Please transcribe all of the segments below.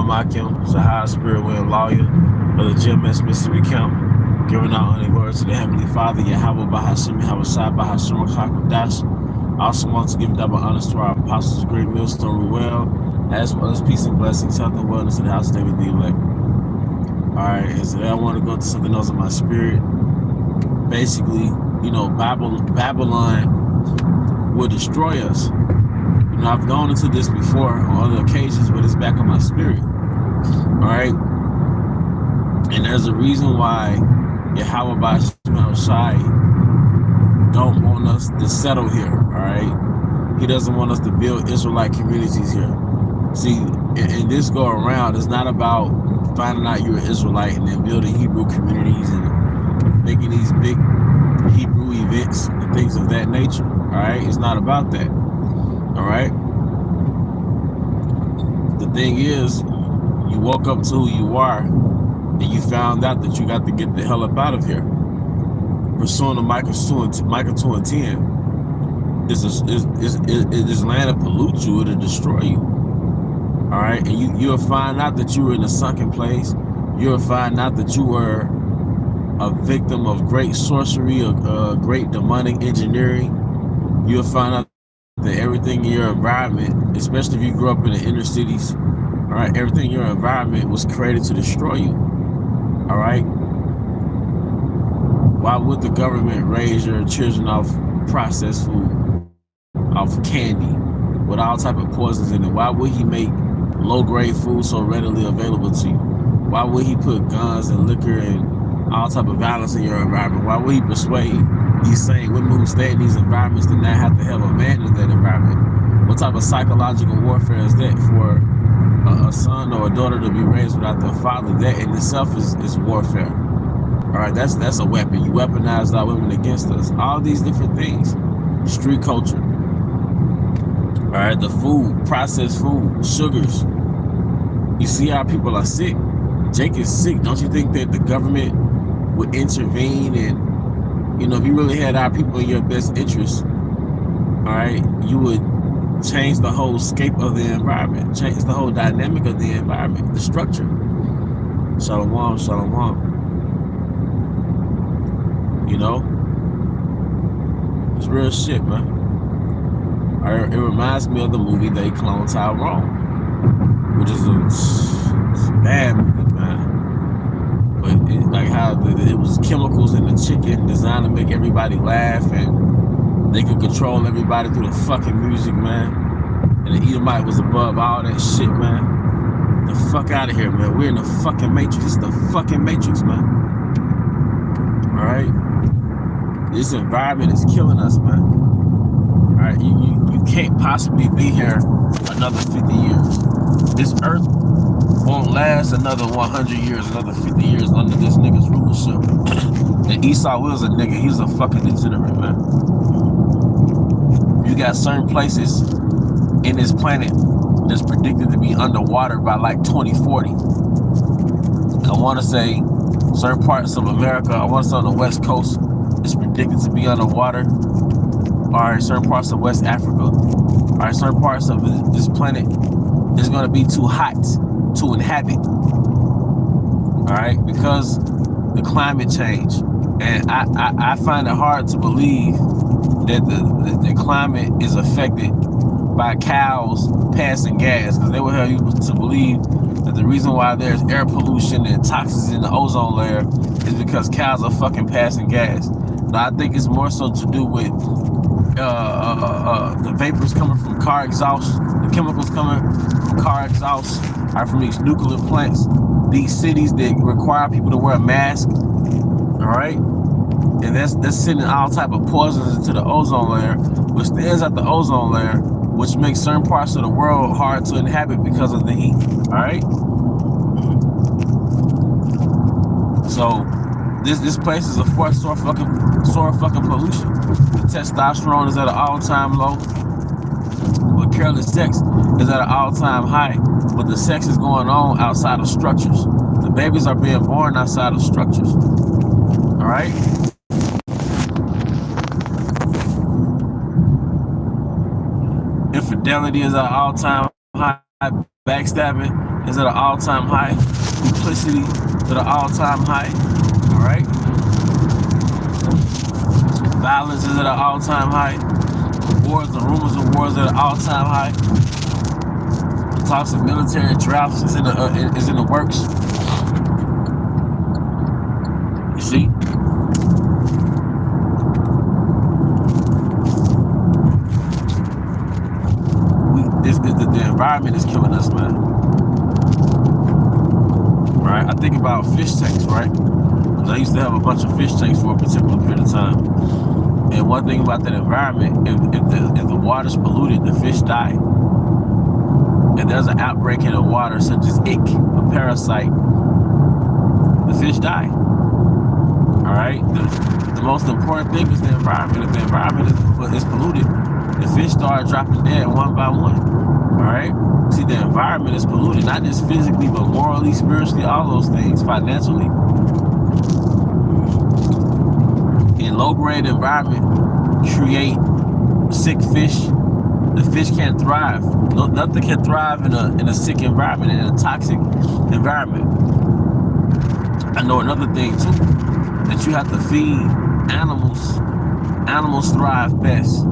Makim, Zahai Spirit Wind Lawyer of the GMS Mississippi Camp, giving out honor and glory to the Heavenly Father, Yahweh Bahashim, Yahweh Bahashim Hakodash. I also want to give double honors to our apostles, great millstone Ruel, as well as peace and blessings, health and wellness in the house of David the elect. Alright, and today I want to go to something else in my spirit. Basically, you know, Babylon will destroy us. You know, I've gone into this before on other occasions, but it's back on my spirit. Alright? And there's a reason why Yahweh Bashim Shai don't want us to settle here, alright? He doesn't want us to build Israelite communities here. See, in this go around, it's not about finding out you're an Israelite and then building Hebrew communities and making these big Hebrew events and things of that nature, alright? It's not about that, alright? The thing is, you woke up to who you are and you found out that you got to get the hell up out of here. Pursuing the Micah 2 and 10, this land will pollute you, it'll destroy you. Alright, and you'll find out that you were in a sunken place. You'll find out that you were a victim of great sorcery, great demonic engineering. You'll find out that everything in your environment, especially if you grew up in the inner cities, alright, everything in your environment was created to destroy you. Alright? Why would the government raise your children off processed food, off candy, with all type of poisons in it? Why would he make low-grade food so readily available to you? Why would he put guns and liquor and all type of violence in your environment? Why would he persuade these same women who stay in these environments to not have to have a man in that environment? What type of psychological warfare is that for a son or a daughter to be raised without their father? That in itself is warfare. All right, that's a weapon. You weaponize our women against us. All these different things. Street culture. All right, the food, processed food, sugars. You see how people are sick. Jake is sick. Don't you think that the government would intervene and, you know, if you really had our people in your best interest, all right, you would change the whole scape of the environment, change the whole dynamic of the environment, the structure. Shalom, shalom. You know, it's real shit, man. It reminds me of the movie They Clone Tyrone, which is it's a bad movie, man. But like how it was chemicals in the chicken designed to make everybody laugh, and they could control everybody through the fucking music, man. And the Edomite was above all that shit, man. The fuck out of here, man. We're in the fucking Matrix. It's the fucking Matrix, man. All right. This environment is killing us, man. All right, you can't possibly be here another 50 years. This earth won't last another 100 years, another 50 years under this nigga's rulership. And Esau was a nigga. He's a fucking degenerate, man. You got certain places in this planet that's predicted to be underwater by like 2040. I want to say certain parts of America, I want to say on the West Coast, it's predicted to be underwater. Or certain parts of West Africa, or certain parts of this planet is going to be too hot to inhabit. All right, because the climate change, and I find it hard to believe that the climate is affected by cows passing gas, because they will have you to believe that the reason why there's air pollution and toxins in the ozone layer is because cows are fucking passing gas. Now, I think it's more so to do with the vapors coming from car exhaust, the chemicals coming from car exhaust are from these nuclear plants, these cities that require people to wear a mask, all right? And that's sending all type of poisons into the ozone layer, which stands at the ozone layer, which makes certain parts of the world hard to inhabit because of the heat, all right? So this place is a sore fucking pollution. The testosterone is at an all-time low. But careless sex is at an all-time high. But the sex is going on outside of structures. The babies are being born outside of structures. All right? Infidelity is at an all-time high. Backstabbing is at an all-time high. Duplicity is at an all-time high. All right. Violence is at an all-time high. Wars, the rumors of wars at an all-time high. The talks of military drafts is in the works. You see? The environment is killing us, man. Right? I think about fish tanks, right? Because I used to have a bunch of fish tanks for a particular period of time. And one thing about that environment, if the water's polluted, the fish die. If there's an outbreak in the water, such as ick, a parasite, the fish die. All right? The most important thing is the environment. If the environment is polluted, the fish start dropping dead one by one. All right? See, the environment is polluted, not just physically, but morally, spiritually, all those things, financially. In low-grade environment, create sick fish. The fish can't thrive. Nothing can thrive in a sick environment, in a toxic environment. I know another thing too, that you have to feed animals. Animals thrive best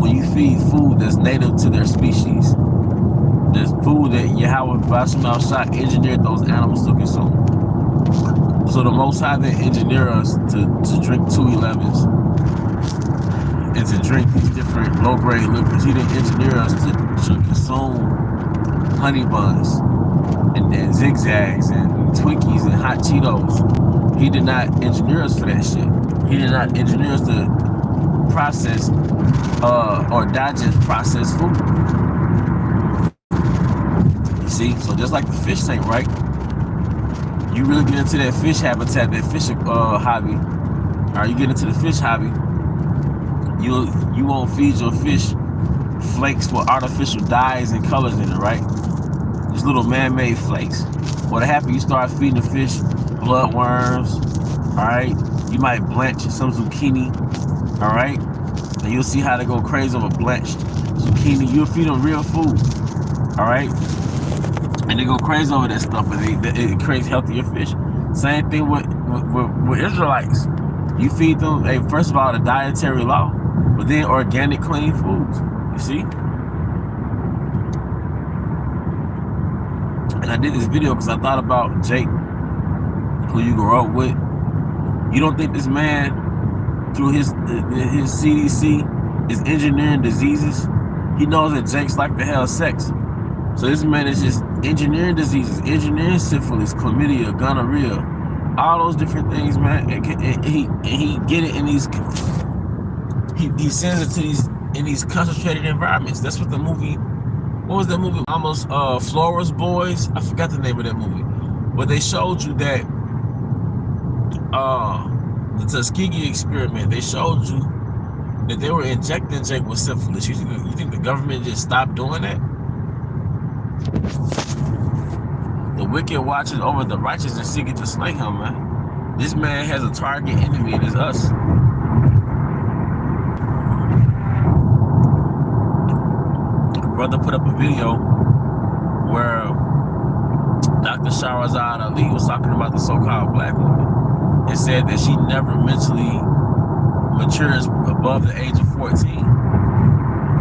when you feed food that's native to their species. There's food that Yahweh Basham Al-Shah engineered those animals to consume. So the Most High then engineer us to drink 211s and to drink these different low-grade liquids. He didn't engineer us to consume honey buns and zigzags and Twinkies and hot Cheetos. He did not engineer us for that shit. He did not engineer us to process or digest processed food. You see, so just like the fish tank, right? You really get into that fish habitat, that fish hobby. All right, you get into the fish hobby. You won't feed your fish flakes with artificial dyes and colors in it, right? These little man-made flakes. What happens? You start feeding the fish bloodworms. All right, you might blanch some zucchini. All right, and you'll see how they go crazy over blanched zucchini. You'll feed them real food. All right, and they go crazy over that stuff, but it creates healthier fish. Same thing with Israelites. You feed them, first of all, the dietary law, but then organic, clean foods. You see? And I did this video because I thought about Jake, who you grew up with. You don't think this man, through his CDC, is engineering diseases? He knows that Jakes like to have sex. So this man is just engineering diseases, engineering syphilis, chlamydia, gonorrhea, all those different things, man. And he get it in these, he sends it to these concentrated environments. That's what the movie, what was that movie? Almost Flora's Boys. I forgot the name of that movie, but they showed you that the Tuskegee experiment. They showed you that they were injecting Jake with syphilis. You think the government just stopped doing that? The wicked watches over the righteous and seeking to slay him, man. This man has a target enemy, and it's us. A brother put up a video where Dr. Shahrazad Ali was talking about the so-called black woman and said that she never mentally matures above the age of 14.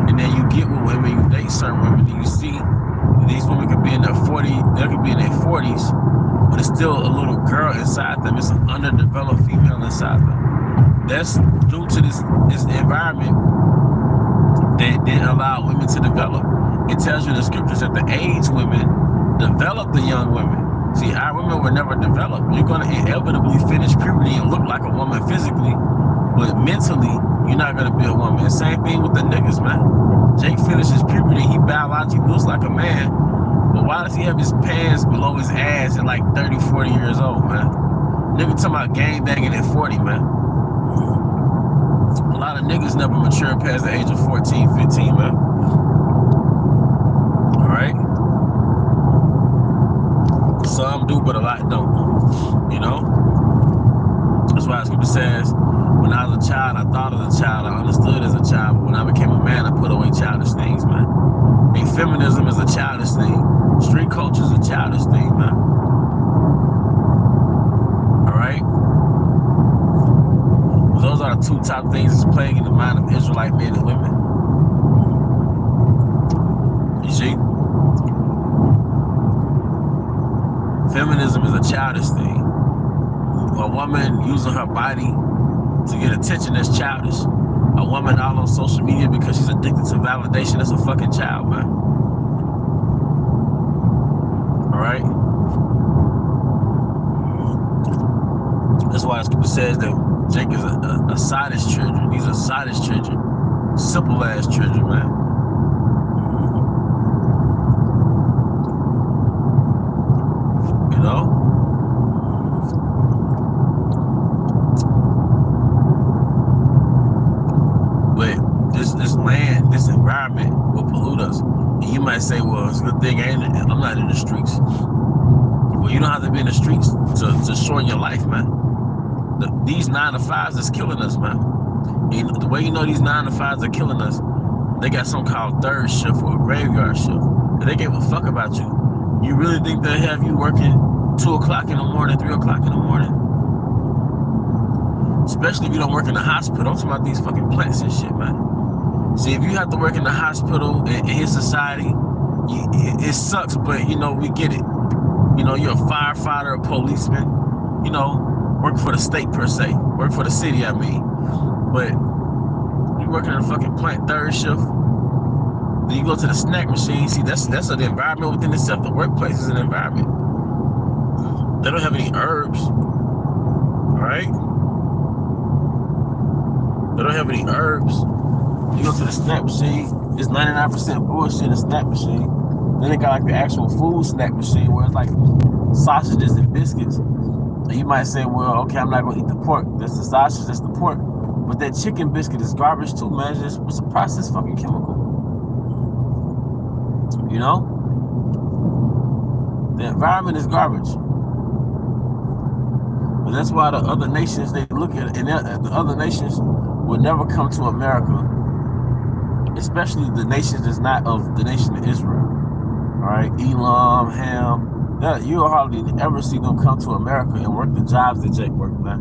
And then you get with women, you date certain women, and you see these women could be in their 40s, they could be in their 40s, but it's still a little girl inside them. It's an underdeveloped female inside them. That's due to this environment that didn't allow women to develop. It tells you in the scriptures that the aged women develop the young women. See, our women were never developed. You're going to inevitably finish puberty and look like a woman physically, but mentally, you're not going to be a woman. Same thing with the niggas, man. Jake finishes puberty, he biologically looks like a man, but why does he have his pants below his ass at like 30, 40 years old, man? Nigga talking about gang banging at 40, man. A lot of niggas never mature past the age of 14, 15, man. All right? Some do, but a lot don't, you know? That's why the scripture says, when I was a child, I thought as a child, I understood as a child, but when I became a man, I put away childish things, man. And feminism is a childish thing. Street culture is a childish thing, man. All right? Those are the two top things that's plaguing the mind of Israelite men and women. You see? Feminism is a childish thing. A woman using her body to get attention is childish. A woman all on social media because she's addicted to validation, that's a fucking child, man. All right? That's why it says that Jake is a sadish children. These are sadish children. Simple ass children, man. You know? But this land, this environment will pollute us. And you might say, well, it's a good thing I'm not in the streets. Well, you don't have to be in the streets to shorten your life, man. These 9 to 5s is killing us, man. And the way you know these 9 to 5s are killing us, they got something called third shift or graveyard shift. And they gave a fuck about you. You really think they'll have you working 2 o'clock in the morning, 3 o'clock in the morning? Especially if you don't work in the hospital. I'm talking about these fucking plants and shit, man. See, if you have to work in the hospital in his society, it sucks, but you know, we get it. You know, you're a firefighter, a policeman, you know, work for the state per se, work for the city, I mean. But you working in a fucking plant third shift, then you go to the snack machine. See, that's an environment within itself. The workplace is an environment. They don't have any herbs, all right? They don't have any herbs. You go to the snack machine, it's 99% bullshit in the snack machine. Then they got like the actual food snack machine where it's like sausages and biscuits. And you might say, well, okay, I'm not gonna eat the pork. That's the sausage, that's the pork. But that chicken biscuit is garbage too, man. It's a processed fucking chemical. You know? The environment is garbage. But that's why the other nations, they look at it, and the other nations will never come to America, especially the nations that's not of the nation of Israel. All right, Elam, Ham, you'll hardly ever see them come to America and work the jobs that Jake worked, man.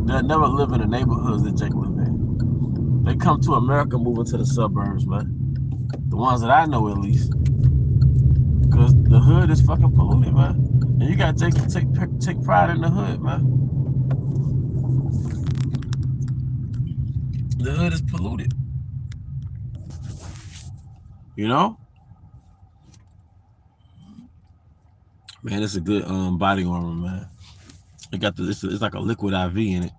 They'll never live in the neighborhoods that Jake lived in. They come to America moving to the suburbs, man. The ones that I know, at least. Because the hood is fucking polluted, man. And you got Jake to take pride in the hood, man. The hood is polluted. You know? Man, it's a good body armor, man. It got it's like a liquid IV in it.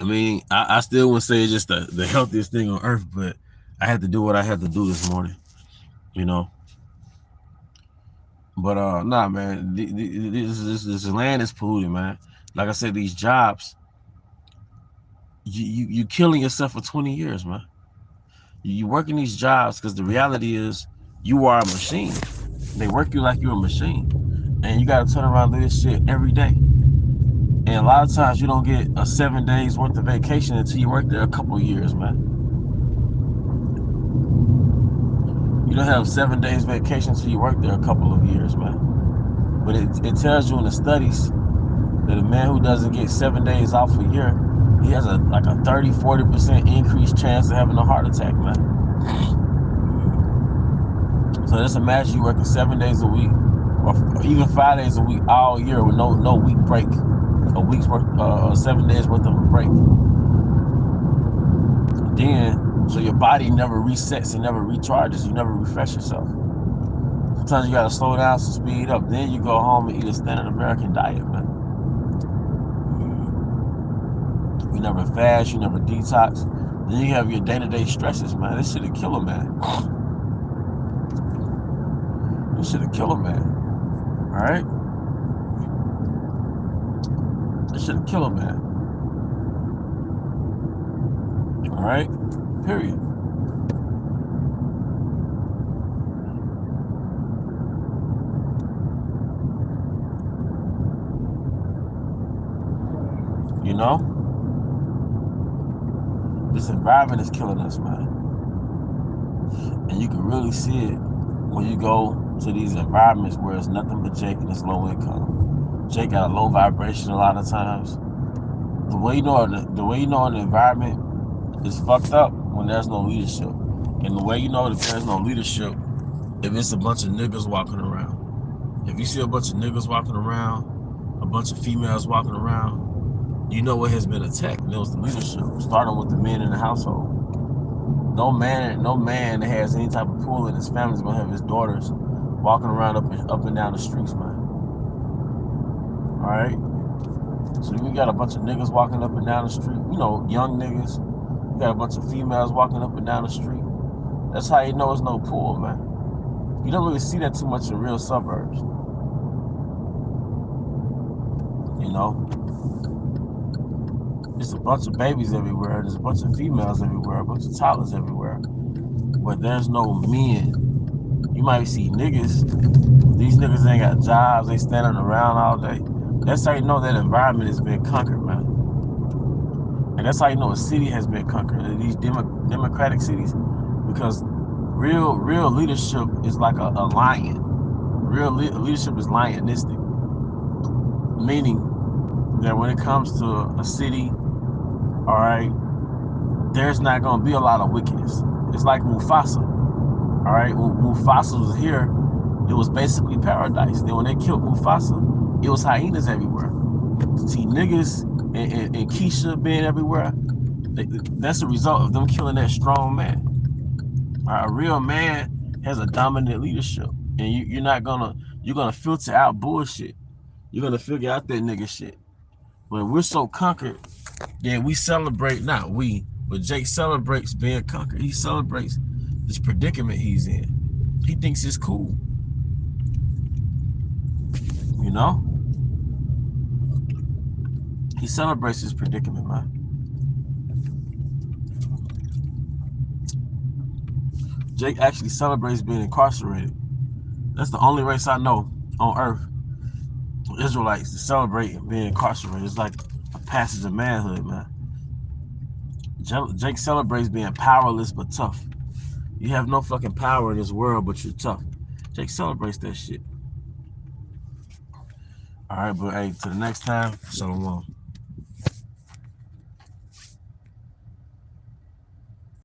I mean, I still wouldn't say it's just the healthiest thing on earth, but I had to do what I had to do this morning, you know. But nah, man, this land is polluted, man. Like I said, these jobs, you killing yourself for 20 years, man. You working these jobs because the reality is you are a machine. They work you like you're a machine, and you got to turn around and do this shit every day. And a lot of times you don't get a 7 days worth of vacation until you work there a couple of years, man. You don't have 7 days vacation until you work there a couple of years, man. But it tells you in the studies that a man who doesn't get 7 days off a year, he has like a 30-40% increased chance of having a heart attack, man. So just imagine you working 7 days a week, or even 5 days a week all year with no week break, a week's worth, 7 days worth of a break. Then, so your body never resets and never recharges. You never refresh yourself. Sometimes you gotta slow down, so speed up. Then you go home and eat a standard American diet, man. You never fast, you never detox. Then you have your day-to-day stresses, man. This shit'll kill a man. This shit'll kill a man. All right? This shit'll kill a man. All right? Period. You know? This environment is killing us, man. And you can really see it when you go to these environments where it's nothing but Jake and it's low income. Jake got a low vibration a lot of times. The way you know an environment is fucked up when there's no leadership. And the way you know that there's no leadership, if it's a bunch of niggas walking around. If you see a bunch of niggas walking around, a bunch of females walking around, you know what has been attacked. And it was the leadership, starting with the men in the household. No man that has any type of pull in his family is gonna have his daughters walking around up and down the streets, man. All right. So we got a bunch of niggas walking up and down the street. You know, young niggas. We got a bunch of females walking up and down the street. That's how you know it's no pull, man. You don't really see that too much in real suburbs. You know, there's a bunch of babies everywhere. There's a bunch of females everywhere. A bunch of toddlers everywhere. But there's no men. You might see niggas. These niggas ain't got jobs. They standing around all day. That's how you know that environment has been conquered, man. And that's how you know a city has been conquered. These democratic cities, because real leadership is like a lion. Real leadership is lionistic, meaning that when it comes to a city, all right, there's not gonna be a lot of wickedness. It's like Mufasa, all right. When Mufasa was here, it was basically paradise. Then when they killed Mufasa, it was hyenas everywhere. See, niggas and Keisha being everywhere, that's a result of them killing that strong man. A real man has a dominant leadership, and you're gonna filter out bullshit. You're gonna figure out that nigga shit. But we're so conquered that we celebrate, not we, but Jake celebrates being conquered. He celebrates this predicament he's in. He thinks it's cool. You know? He celebrates his predicament, man. Jake actually celebrates being incarcerated. That's the only race I know on earth, Israelites, to celebrate being incarcerated. It's like a passage of manhood, man. Jake celebrates being powerless but tough. You have no fucking power in this world, but you're tough. Jake celebrates that shit. All right, but hey, till the next time, shalom.